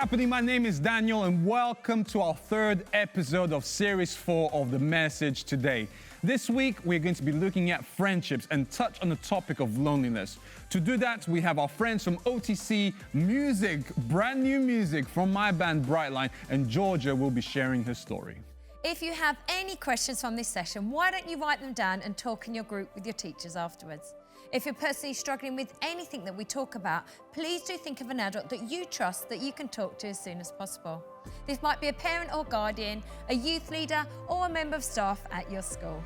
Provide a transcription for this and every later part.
happening? My name is Daniel and welcome to our third episode of Series 4 of The Message Today. This week, we're going to be looking at friendships and touch on the topic of loneliness. To do that, we have our friends from OTC Music, brand new music from my band Brightline, and Georgia will be sharing her story. If you have any questions from this session, why don't you write them down and talk in your group with your teachers afterwards? If you're personally struggling with anything that we talk about, please do think of an adult that you trust that you can talk to as soon as possible. This might be a parent or guardian, a youth leader, or a member of staff at your school.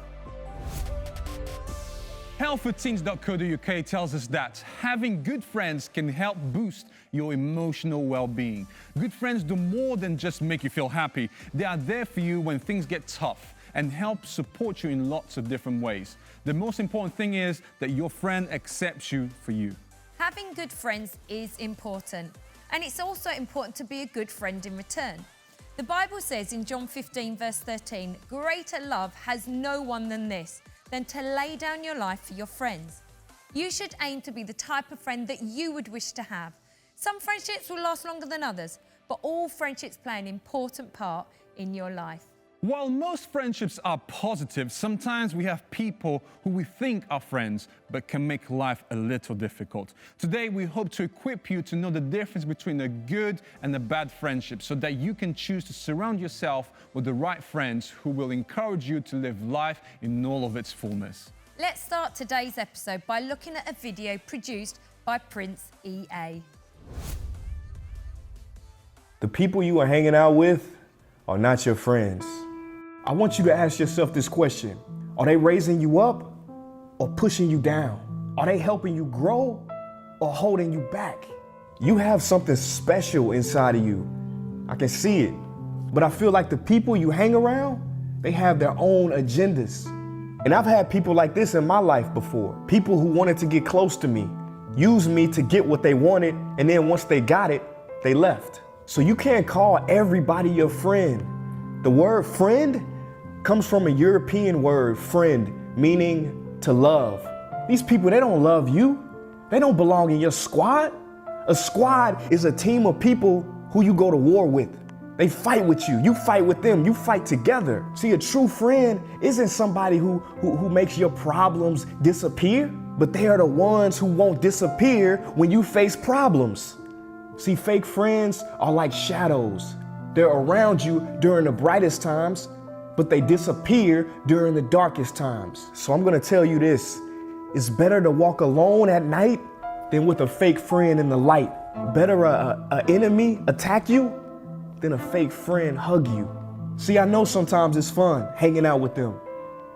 Healthforteens.co.uk tells us that having good friends can help boost your emotional well-being. Good friends do more than just make you feel happy. They are there for you when things get tough and help support you in lots of different ways. The most important thing is that your friend accepts you for you. Having good friends is important, and it's also important to be a good friend in return. The Bible says in John 15 verse 13, "Greater love has no one than this, than to lay down your life for your friends." You should aim to be the type of friend that you would wish to have. Some friendships will last longer than others, but all friendships play an important part in your life. While most friendships are positive, sometimes we have people who we think are friends but can make life a little difficult. Today, we hope to equip you to know the difference between a good and a bad friendship so that you can choose to surround yourself with the right friends who will encourage you to live life in all of its fullness. Let's start today's episode by looking at a video produced by Prince EA. The people you are hanging out with are not your friends. I want you to ask yourself this question. Are they raising you up or pushing you down? Are they helping you grow or holding you back? You have something special inside of you. I can see it. But I feel like the people you hang around, they have their own agendas. And I've had people like this in my life before. People who wanted to get close to me, used me to get what they wanted, and then once they got it, they left. So you can't call everybody your friend. The word friend comes from a European word, friend, meaning to love. These people, they don't love you. They don't belong in your squad. A squad is a team of people who you go to war with. They fight with you. You fight with them. You fight together. See, a true friend isn't somebody who makes your problems disappear, but they are the ones who won't disappear when you face problems. See, fake friends are like shadows. They're around you during the brightest times, but they disappear during the darkest times. So I'm gonna tell you this, it's better to walk alone at night than with a fake friend in the light. Better a enemy attack you than a fake friend hug you. See, I know sometimes it's fun hanging out with them.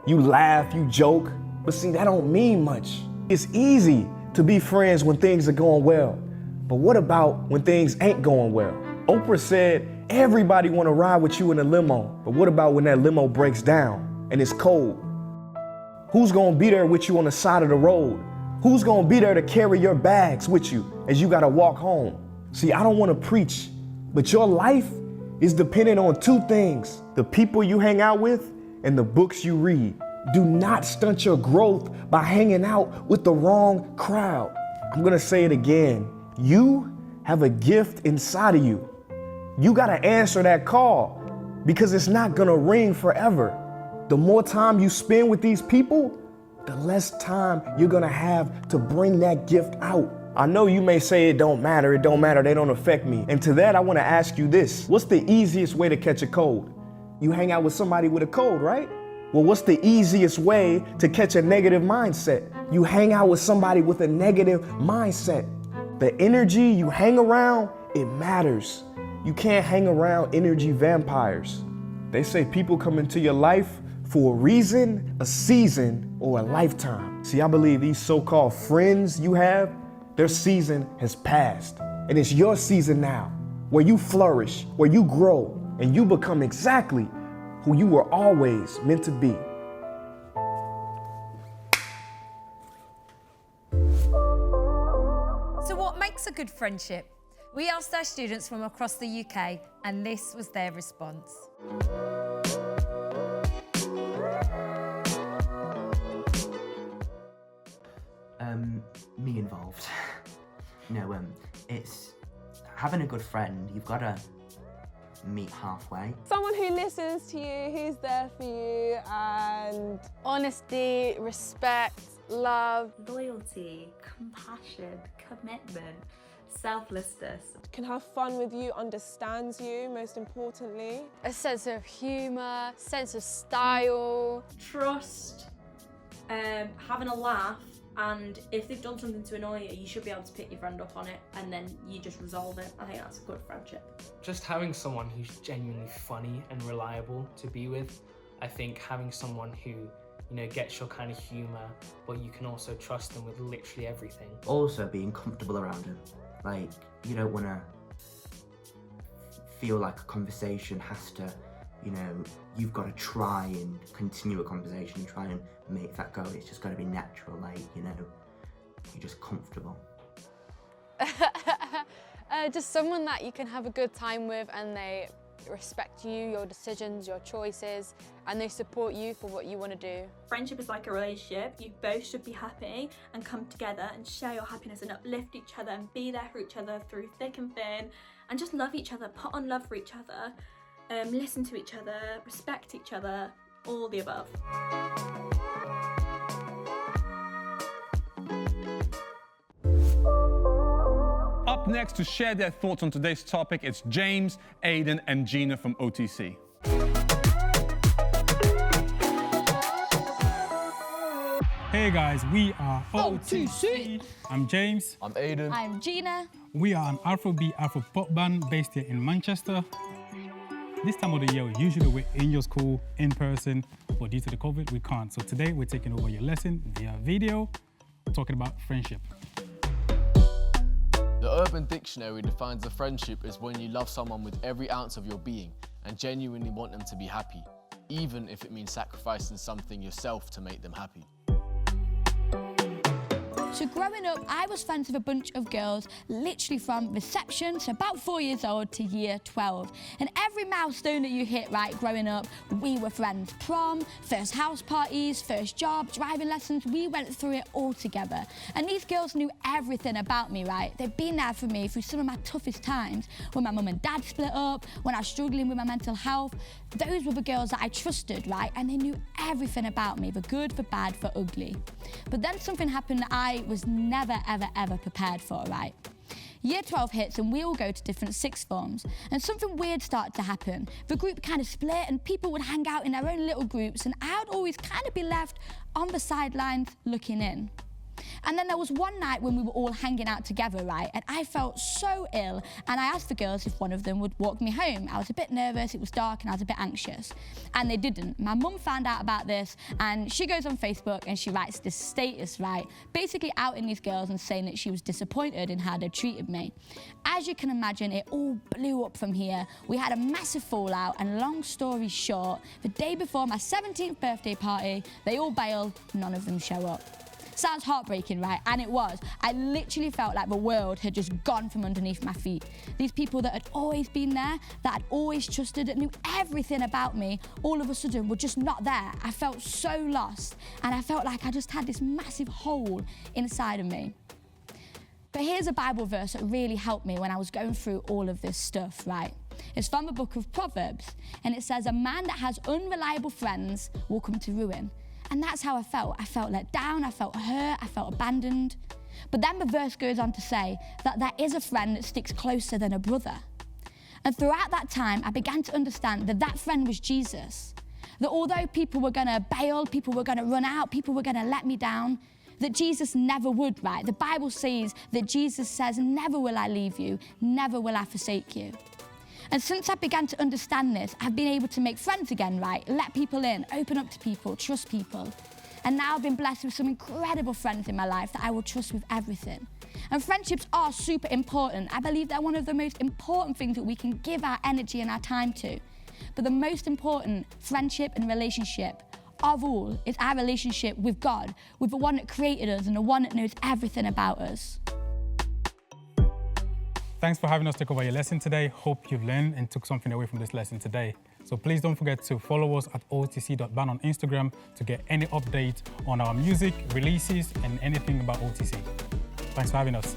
You laugh, you joke, but see, that don't mean much. It's easy to be friends when things are going well, but what about when things ain't going well? Oprah said, everybody want to ride with you in a limo, but what about when that limo breaks down and it's cold? Who's going to be there with you on the side of the road? Who's going to be there to carry your bags with you as you got to walk home? See, I don't want to preach, but your life is dependent on two things: the people you hang out with and the books you read. Do not stunt your growth by hanging out with the wrong crowd. I'm going to say it again. You have a gift inside of you. You got to answer that call because it's not going to ring forever. The more time you spend with these people, the less time you're going to have to bring that gift out. I know you may say it don't matter, they don't affect me. And to that, I want to ask you this. What's the easiest way to catch a cold? You hang out with somebody with a cold, right? Well, what's the easiest way to catch a negative mindset? You hang out with somebody with a negative mindset. The energy you hang around, it matters. You can't hang around energy vampires. They say people come into your life for a reason, a season, or a lifetime. See, I believe these so-called friends you have, their season has passed. And it's your season now, where you flourish, where you grow, and you become exactly who you were always meant to be. So what makes a good friendship? We asked our students from across the UK, and this was their response. Me involved. No, it's having a good friend, you've got to meet halfway. Someone who listens to you, who's there for you, and honesty, respect, love. Loyalty, compassion, commitment, selflessness. Can have fun with you, understands you, most importantly. A sense of humour, sense of style. Trust, having a laugh, and if they've done something to annoy you, you should be able to pick your friend up on it and then you just resolve it. I think that's a good friendship. Just having someone who's genuinely funny and reliable to be with. I think having someone who, gets your kind of humour, but you can also trust them with literally everything. Also being comfortable around them. Like, you don't want to feel like a conversation has to, you've got to try and continue a conversation and try and make that go. It's just got to be natural, like, you're just comfortable. Just someone that you can have a good time with and they respect you, your decisions, your choices, and they support you for what you want to do. Friendship is like a relationship. You both should be happy and come together and share your happiness and uplift each other and be there for each other through thick and thin, and just love each other, put on love for each other, listen to each other, respect each other, all the above. Up next to share their thoughts on today's topic, it's James, Aiden, and Gina from OTC. Hey guys, we are OTC. I'm James. I'm Aiden. I'm Gina. We are an Afrobeat Afro pop band based here in Manchester. This time of the year, usually we're in your school in person, but due to the COVID, we can't. So today we're taking over your lesson via video, talking about friendship. The Urban Dictionary defines a friendship as when you love someone with every ounce of your being and genuinely want them to be happy, even if it means sacrificing something yourself to make them happy. So growing up, I was friends with a bunch of girls, literally from reception, so about 4 years old, to year 12. And every milestone that you hit, right, growing up, we were friends. Prom, first house parties, first job, driving lessons, we went through it all together. And these girls knew everything about me, right? They've been there for me through some of my toughest times, when my mum and dad split up, when I was struggling with my mental health. Those were the girls that I trusted, right? And they knew everything about me, for good, for bad, for ugly. But then something happened that I was never, ever, ever prepared for, right? Year 12 hits and we all go to different sixth forms, and something weird started to happen. The group kind of split and people would hang out in their own little groups, and I would always kind of be left on the sidelines looking in. And then there was one night when we were all hanging out together, right? And I felt so ill, and I asked the girls if one of them would walk me home. I was a bit nervous, it was dark, and I was a bit anxious. And they didn't. My mum found out about this, and she goes on Facebook and she writes this status, right? Basically outing these girls and saying that she was disappointed in how they treated me. As you can imagine, it all blew up from here. We had a massive fallout, and long story short, the day before my 17th birthday party, they all bailed, none of them show up. Sounds heartbreaking, right? And it was. I literally felt like the world had just gone from underneath my feet. These people that had always been there, that I'd always trusted, that knew everything about me, all of a sudden were just not there. I felt so lost, and I felt like I just had this massive hole inside of me. But here's a Bible verse that really helped me when I was going through all of this stuff, right? It's from the book of Proverbs, and it says, "A man that has unreliable friends will come to ruin." And that's how I felt. I felt let down, I felt hurt, I felt abandoned. But then the verse goes on to say that there is a friend that sticks closer than a brother. And throughout that time, I began to understand that that friend was Jesus. That although people were gonna bail, people were gonna run out, people were gonna let me down, that Jesus never would, right? The Bible says that Jesus says, "Never will I leave you, never will I forsake you." And since I began to understand this, I've been able to make friends again, right? Let people in, open up to people, trust people. And now I've been blessed with some incredible friends in my life that I will trust with everything. And friendships are super important. I believe they're one of the most important things that we can give our energy and our time to. But the most important friendship and relationship of all is our relationship with God, with the one that created us and the one that knows everything about us. Thanks for having us take over your lesson today. Hope you've learned and took something away from this lesson today. So please don't forget to follow us at otc.ban on Instagram to get any updates on our music, releases, and anything about OTC. Thanks for having us.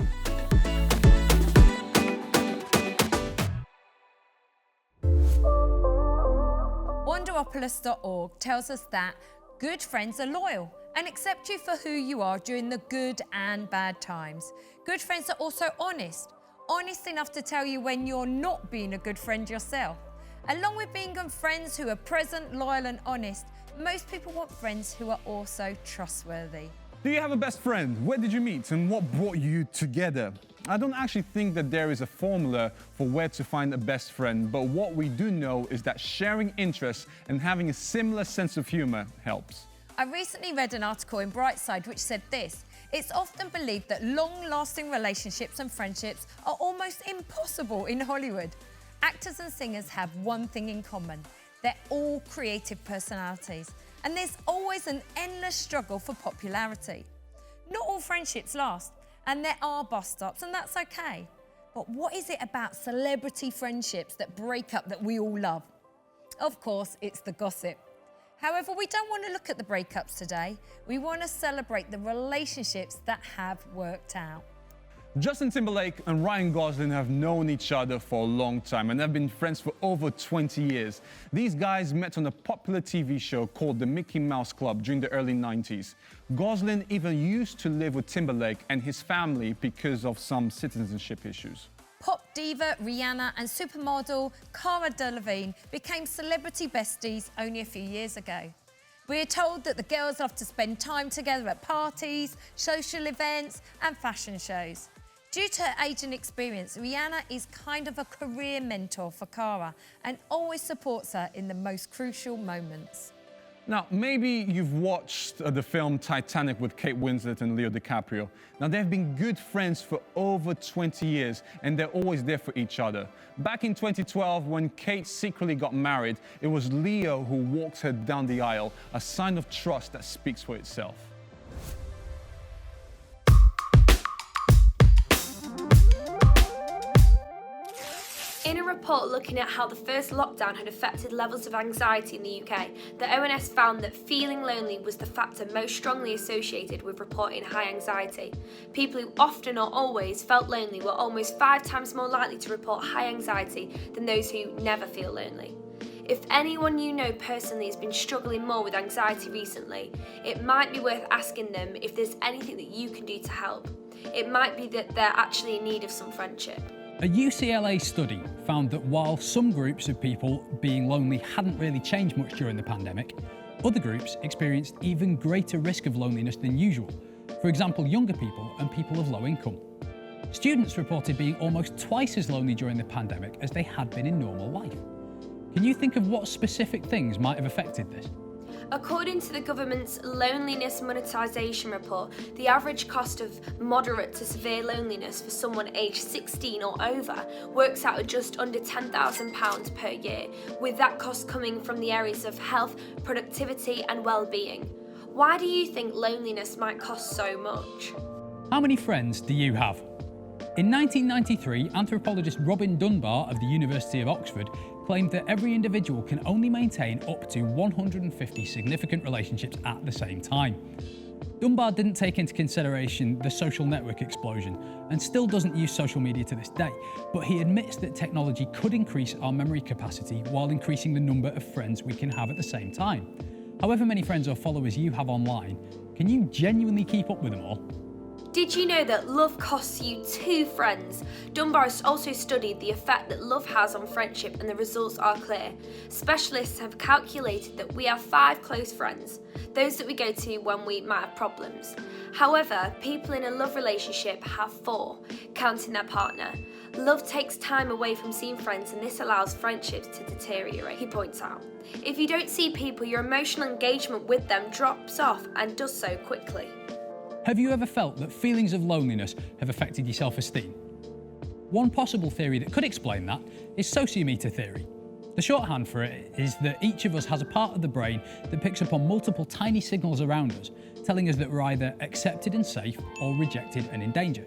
Wanderopoulos.org tells us that good friends are loyal and accept you for who you are during the good and bad times. Good friends are also honest enough to tell you when you're not being a good friend yourself. Along with being good friends who are present, loyal and honest, most people want friends who are also trustworthy. Do you have a best friend? Where did you meet and what brought you together? I don't actually think that there is a formula for where to find a best friend, but what we do know is that sharing interests and having a similar sense of humor helps. I recently read an article in Brightside which said this: it's often believed that long-lasting relationships and friendships are almost impossible in Hollywood. Actors and singers have one thing in common: they're all creative personalities, and there's always an endless struggle for popularity. Not all friendships last, and there are bust-ups, and that's okay. But what is it about celebrity friendships that break up that we all love? Of course, it's the gossip. However, we don't want to look at the breakups today. We want to celebrate the relationships that have worked out. Justin Timberlake and Ryan Gosling have known each other for a long time and have been friends for over 20 years. These guys met on a popular TV show called The Mickey Mouse Club during the early 90s. Gosling even used to live with Timberlake and his family because of some citizenship issues. Pop diva Rihanna and supermodel Cara Delevingne became celebrity besties only a few years ago. We are told that the girls love to spend time together at parties, social events and fashion shows. Due to her age and experience, Rihanna is kind of a career mentor for Cara and always supports her in the most crucial moments. Now, maybe you've watched the film Titanic with Kate Winslet and Leo DiCaprio. Now, they've been good friends for over 20 years and they're always there for each other. Back in 2012, when Kate secretly got married, it was Leo who walked her down the aisle, a sign of trust that speaks for itself. In a report looking at how the first lockdown had affected levels of anxiety in the UK, the ONS found that feeling lonely was the factor most strongly associated with reporting high anxiety. People who often or always felt lonely were almost 5 times more likely to report high anxiety than those who never feel lonely. If anyone you know personally has been struggling more with anxiety recently, it might be worth asking them if there's anything that you can do to help. It might be that they're actually in need of some friendship. A UCLA study found that while some groups of people being lonely hadn't really changed much during the pandemic, other groups experienced even greater risk of loneliness than usual. For example, younger people and people of low income. Students reported being almost twice as lonely during the pandemic as they had been in normal life. Can you think of what specific things might have affected this? According to the government's loneliness monetisation report, the average cost of moderate to severe loneliness for someone aged 16 or over works out at just under £10,000 per year, with that cost coming from the areas of health, productivity and well-being. Why do you think loneliness might cost so much? How many friends do you have? In 1993, anthropologist Robin Dunbar of the University of Oxford claimed that every individual can only maintain up to 150 significant relationships at the same time. Dunbar didn't take into consideration the social network explosion and still doesn't use social media to this day, but he admits that technology could increase our memory capacity while increasing the number of friends we can have at the same time. However many friends or followers you have online, can you genuinely keep up with them all? Did you know that love costs you 2 friends? Dunbar has also studied the effect that love has on friendship and the results are clear. Specialists have calculated that we have 5 close friends, those that we go to when we might have problems. However, people in a love relationship have 4, counting their partner. Love takes time away from seeing friends and this allows friendships to deteriorate, he points out. If you don't see people, your emotional engagement with them drops off and does so quickly. Have you ever felt that feelings of loneliness have affected your self-esteem? One possible theory that could explain that is sociometer theory. The shorthand for it is that each of us has a part of the brain that picks up on multiple tiny signals around us, telling us that we're either accepted and safe or rejected and in danger.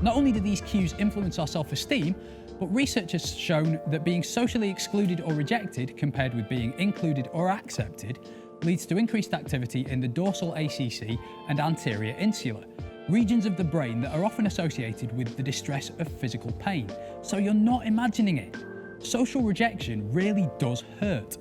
Not only do these cues influence our self-esteem, but research has shown that being socially excluded or rejected compared with being included or accepted leads to increased activity in the dorsal ACC and anterior insula, regions of the brain that are often associated with the distress of physical pain. So you're not imagining it. Social rejection really does hurt.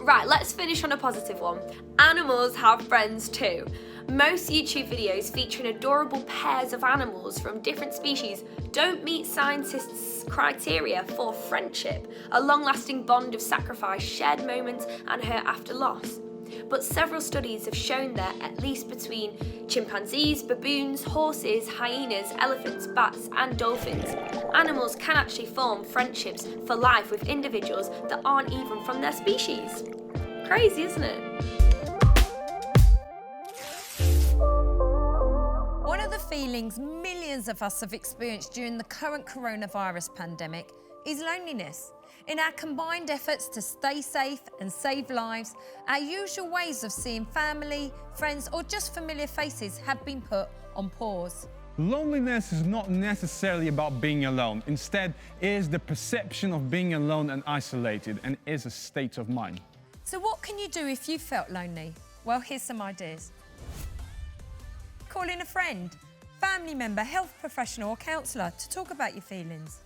Right, let's finish on a positive one. Animals have friends too. Most YouTube videos featuring adorable pairs of animals from different species don't meet scientists' criteria for friendship, a long-lasting bond of sacrifice, shared moments, and hurt after loss. But several studies have shown that, at least between chimpanzees, baboons, horses, hyenas, elephants, bats, and dolphins, animals can actually form friendships for life with individuals that aren't even from their species. Crazy, isn't it? One of the feelings millions of us have experienced during the current coronavirus pandemic is loneliness. In our combined efforts to stay safe and save lives, our usual ways of seeing family, friends, or just familiar faces have been put on pause. Loneliness is not necessarily about being alone. Instead, it is the perception of being alone and isolated, and is a state of mind. So what can you do if you felt lonely? Well, here's some ideas. Call in a friend, family member, health professional or counsellor to talk about your feelings.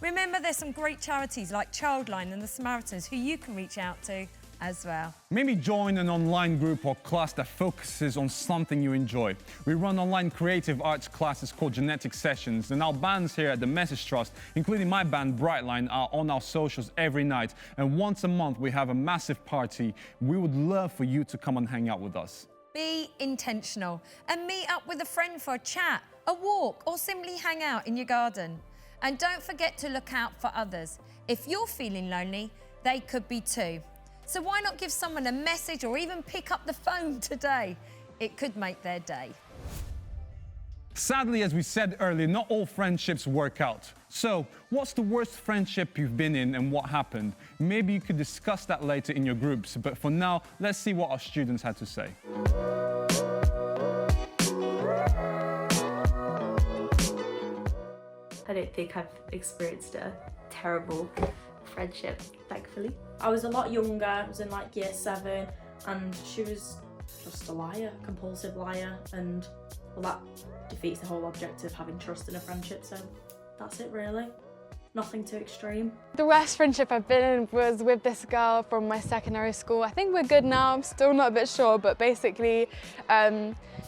Remember, there's some great charities like Childline and the Samaritans who you can reach out to as well. Maybe join an online group or class that focuses on something you enjoy. We run online creative arts classes called Genetic Sessions, and our bands here at the Message Trust, including my band Brightline, are on our socials every night. And once a month, we have a massive party. We would love for you to come and hang out with us. Be intentional and meet up with a friend for a chat, a walk, or simply hang out in your garden. And don't forget to look out for others. If you're feeling lonely, they could be too. So why not give someone a message or even pick up the phone today? It could make their day. Sadly, as we said earlier, not all friendships work out. So, what's the worst friendship you've been in and what happened? Maybe you could discuss that later in your groups, but for now, let's see what our students had to say. I don't think I've experienced a terrible friendship, thankfully. I was a lot younger, I was in like year 7, and she was just a liar, compulsive liar, and well, that defeats the whole object of having trust in a friendship, so that's it really. Nothing too extreme. The worst friendship I've been in was with this girl from my secondary school. I think we're good now, I'm still not a bit sure, but basically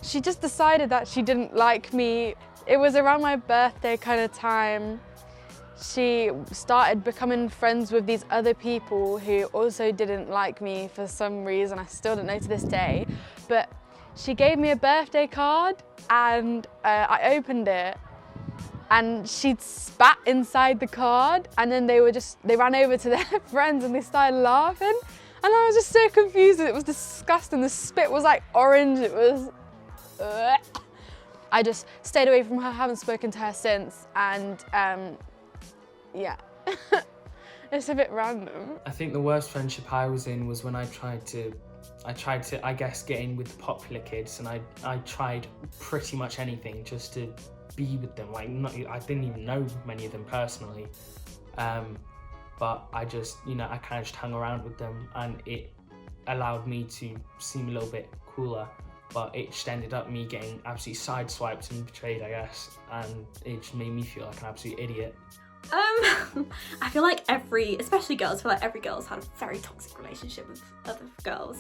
she just decided that she didn't like me. It was around my birthday kind of time. She started becoming friends with these other people who also didn't like me for some reason. I still don't know to this day. But she gave me a birthday card and I opened it and she'd spat inside the card, and then they ran over to their friends and they started laughing. And I was just so confused. It was disgusting. The spit was like orange. It was... I just stayed away from her, haven't spoken to her since, and yeah, it's a bit random. I think the worst friendship I was in was when I tried to, I guess, get in with the popular kids, and I tried pretty much anything just to be with them. Like, I didn't even know many of them personally, but I just, I kind of just hung around with them, and it allowed me to seem a little bit cooler. But it just ended up me getting absolutely sideswiped and betrayed, I guess, and it just made me feel like an absolute idiot. I feel like especially girls, I feel like every girl's had a very toxic relationship with other girls.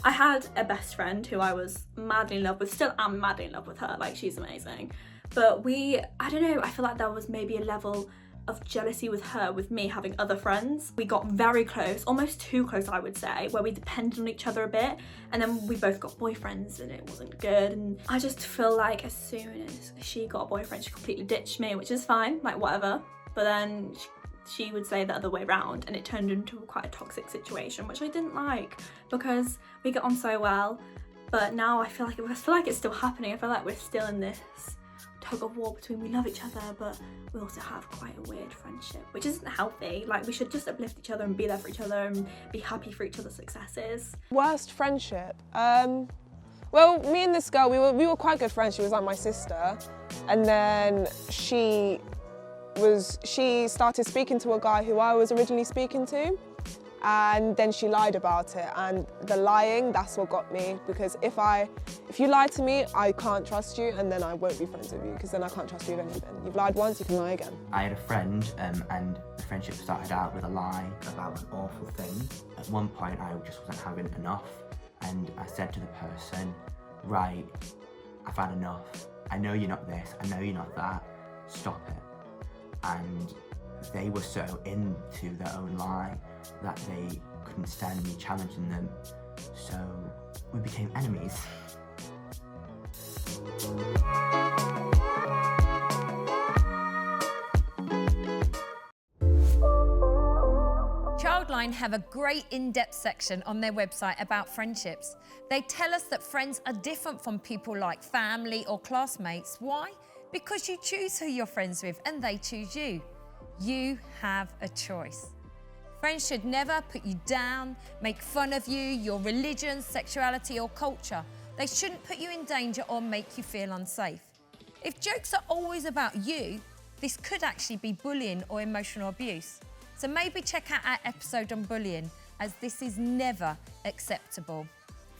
I had a best friend who I was madly in love with, still am madly in love with her, like she's amazing. But I don't know, I feel like there was maybe a level of jealousy with her, with me having other friends. We got very close, almost too close I would say, where we depended on each other a bit, and then we both got boyfriends and it wasn't good. And I just feel like as soon as she got a boyfriend, she completely ditched me, which is fine, like whatever. But then she would say the other way around, and it turned into quite a toxic situation, which I didn't like, because we get on so well. But now I feel like it's still happening. I feel like we're still in this tug of war between we love each other, but we also have quite a weird friendship, which isn't healthy. Like, we should just uplift each other and be there for each other and be happy for each other's successes. Worst friendship? Well, me and this girl, we were quite good friends. She was like my sister, and then she started speaking to a guy who I was originally speaking to, and then she lied about it, and the lying, that's what got me, because if you lie to me, I can't trust you, and then I won't be friends with you, because then I can't trust you with anything. You've lied once, you can lie again. I had a friend and the friendship started out with a lie about an awful thing. At one point I just wasn't having enough, and I said to the person, right, I've had enough. I know you're not this, I know you're not that, stop it. And they were so into their own lie that they couldn't stand me challenging them, so we became enemies. Childline have a great in-depth section on their website about friendships. They tell us that friends are different from people like family or classmates. Why? Because you choose who you're friends with and they choose you. You have a choice. Friends should never put you down, make fun of you, your religion, sexuality or culture. They shouldn't put you in danger or make you feel unsafe. If jokes are always about you, this could actually be bullying or emotional abuse. So maybe check out our episode on bullying, as this is never acceptable.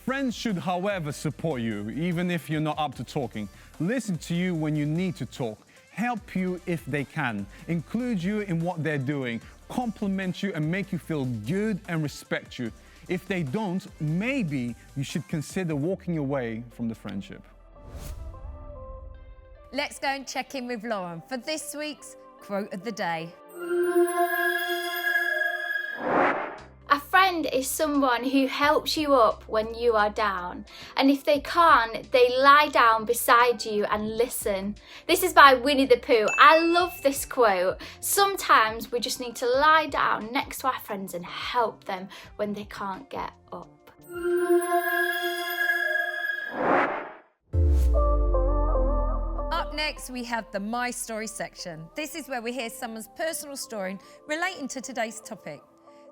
Friends should, however, support you, even if you're not up to talking. Listen to you when you need to talk. Help you if they can. Include you in what they're doing. Compliment you and make you feel good and respect you. If they don't, maybe you should consider walking away from the friendship. Let's go and check in with Lauren for this week's Quote of the Day. A friend is someone who helps you up when you are down, and if they can't, they lie down beside you and listen. This is by Winnie the Pooh. I love this quote. Sometimes we just need to lie down next to our friends and help them when they can't get up. Up next, we have the My Story section. This is where we hear someone's personal story relating to today's topic.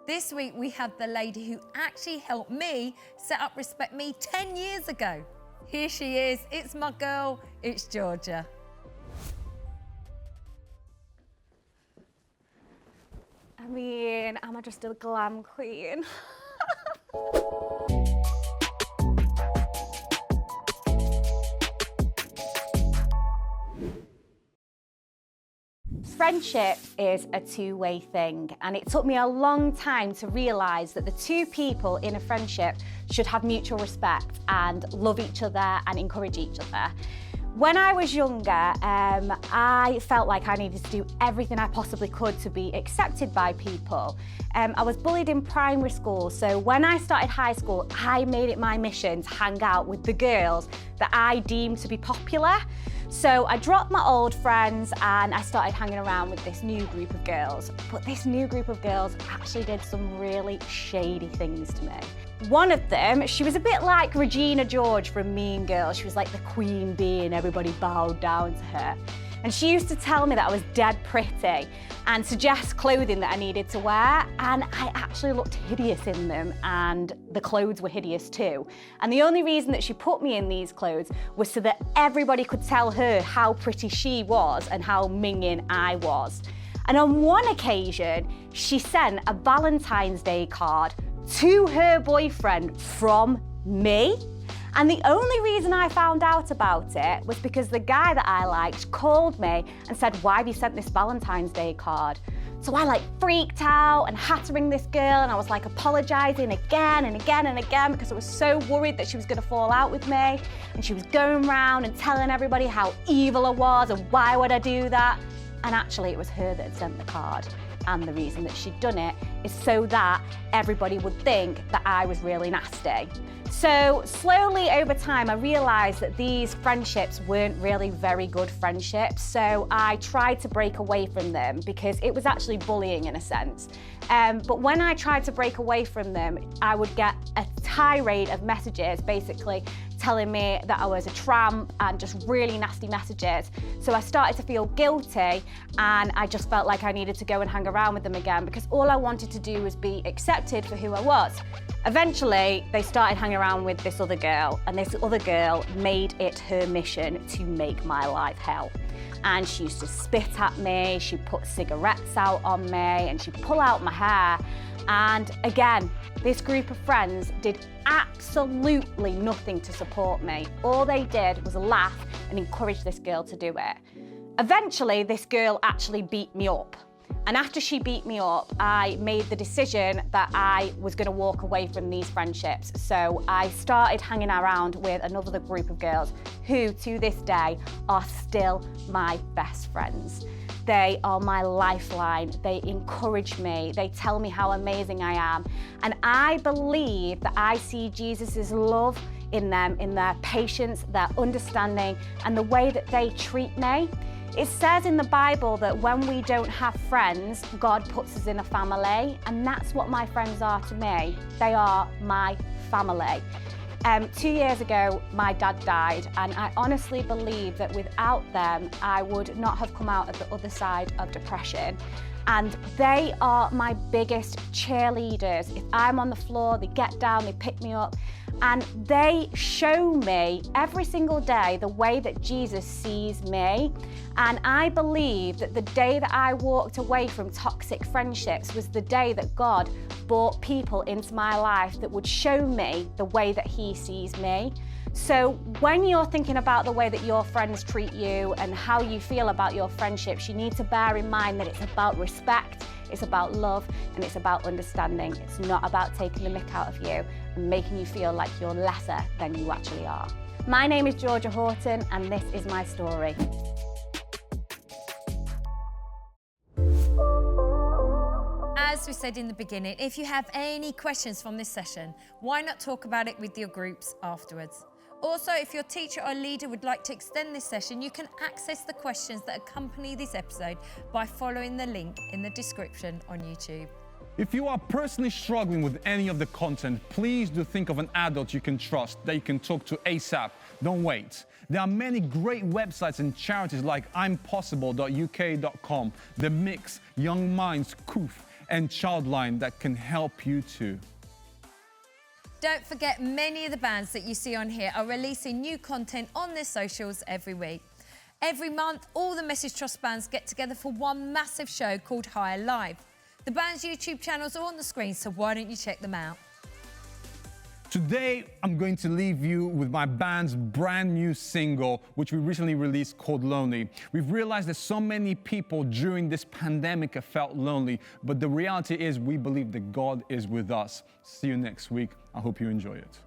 This week, we have the lady who actually helped me set up Respect Me 10 years ago. Here she is. It's my girl. It's Georgia. I mean, am I just a glam queen? Friendship is a two-way thing, and it took me a long time to realise that the two people in a friendship should have mutual respect and love each other and encourage each other. When I was younger, I felt like I needed to do everything I possibly could to be accepted by people. I was bullied in primary school, so when I started high school, I made it my mission to hang out with the girls that I deemed to be popular. So I dropped my old friends and I started hanging around with this new group of girls. But this new group of girls actually did some really shady things to me. One of them, she was a bit like Regina George from Mean Girls. She was like the queen bee and everybody bowed down to her. And she used to tell me that I was dead pretty and suggest clothing that I needed to wear, and I actually looked hideous in them, and the clothes were hideous too. And the only reason that she put me in these clothes was so that everybody could tell her how pretty she was and how minging I was. And on one occasion, she sent a Valentine's Day card to her boyfriend from me. And the only reason I found out about it was because the guy that I liked called me and said, "Why have you sent this Valentine's Day card?" So I freaked out and had to ring this girl, and I was apologizing again and again and again because I was so worried that she was gonna fall out with me. And she was going around and telling everybody how evil I was and why would I do that. And actually it was her that had sent the card. And the reason that she'd done it is so that everybody would think that I was really nasty. So slowly over time, I realized that these friendships weren't really very good friendships. So I tried to break away from them because it was actually bullying in a sense. But when I tried to break away from them, I would get a tirade of messages basically telling me that I was a tramp and just really nasty messages. So I started to feel guilty, and I just felt like I needed to go and hang around with them again because all I wanted to do was be accepted for who I was. Eventually, they started hanging around with this other girl, and this other girl made it her mission to make my life hell. And she used to spit at me, she'd put cigarettes out on me, and she'd pull out my hair. And again, this group of friends did absolutely nothing to support me. All they did was laugh and encourage this girl to do it. Eventually, this girl actually beat me up. And after she beat me up, I made the decision that I was going to walk away from these friendships. So I started hanging around with another group of girls who, to this day, are still my best friends. They are my lifeline. They encourage me. They tell me how amazing I am. And I believe that I see Jesus' love in them, in their patience, their understanding, and the way that they treat me. It says in the Bible that when we don't have friends, God puts us in a family, and that's what my friends are to me. They are my family. 2 years ago, my dad died, and I honestly believe that without them, I would not have come out of the other side of depression. And they are my biggest cheerleaders. If I'm on the floor, they get down, they pick me up, and they show me every single day the way that Jesus sees me. And I believe that the day that I walked away from toxic friendships was the day that God brought people into my life that would show me the way that He sees me. So when you're thinking about the way that your friends treat you and how you feel about your friendships, you need to bear in mind that it's about respect, it's about love, and it's about understanding. It's not about taking the mick out of you and making you feel like you're lesser than you actually are. My name is Georgia Horton, and this is my story. As we said in the beginning, if you have any questions from this session, why not talk about it with your groups afterwards? Also, if your teacher or leader would like to extend this session, you can access the questions that accompany this episode by following the link in the description on YouTube. If you are personally struggling with any of the content, please do think of an adult you can trust that you can talk to ASAP. Don't wait. There are many great websites and charities like impossible.uk.com, The Mix, Young Minds, Koof, and Childline that can help you too. Don't forget, many of the bands that you see on here are releasing new content on their socials every week. Every month, all the Message Trust bands get together for one massive show called Higher Live. The band's YouTube channels are on the screen, so why don't you check them out? Today, I'm going to leave you with my band's brand new single, which we recently released, called Lonely. We've realized that so many people during this pandemic have felt lonely, but the reality is we believe that God is with us. See you next week. I hope you enjoy it.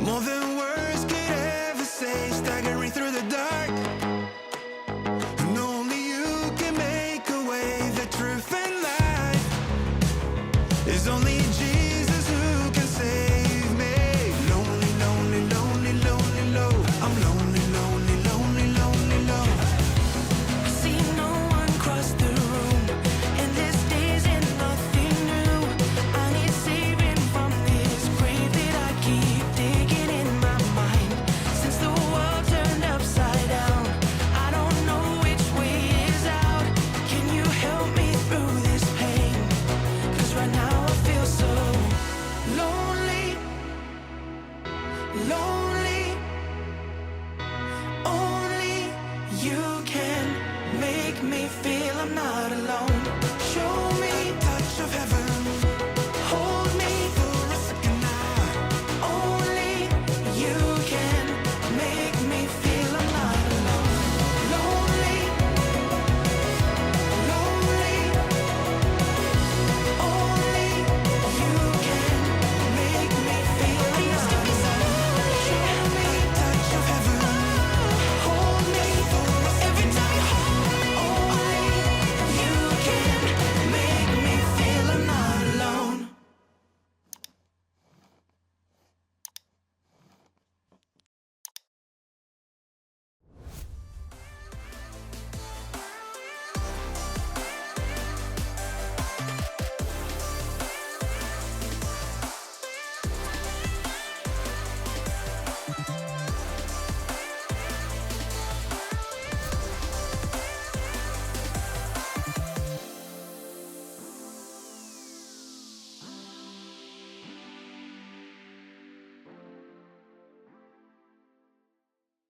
More than words could ever say, staggering through the dark. And only you can make Long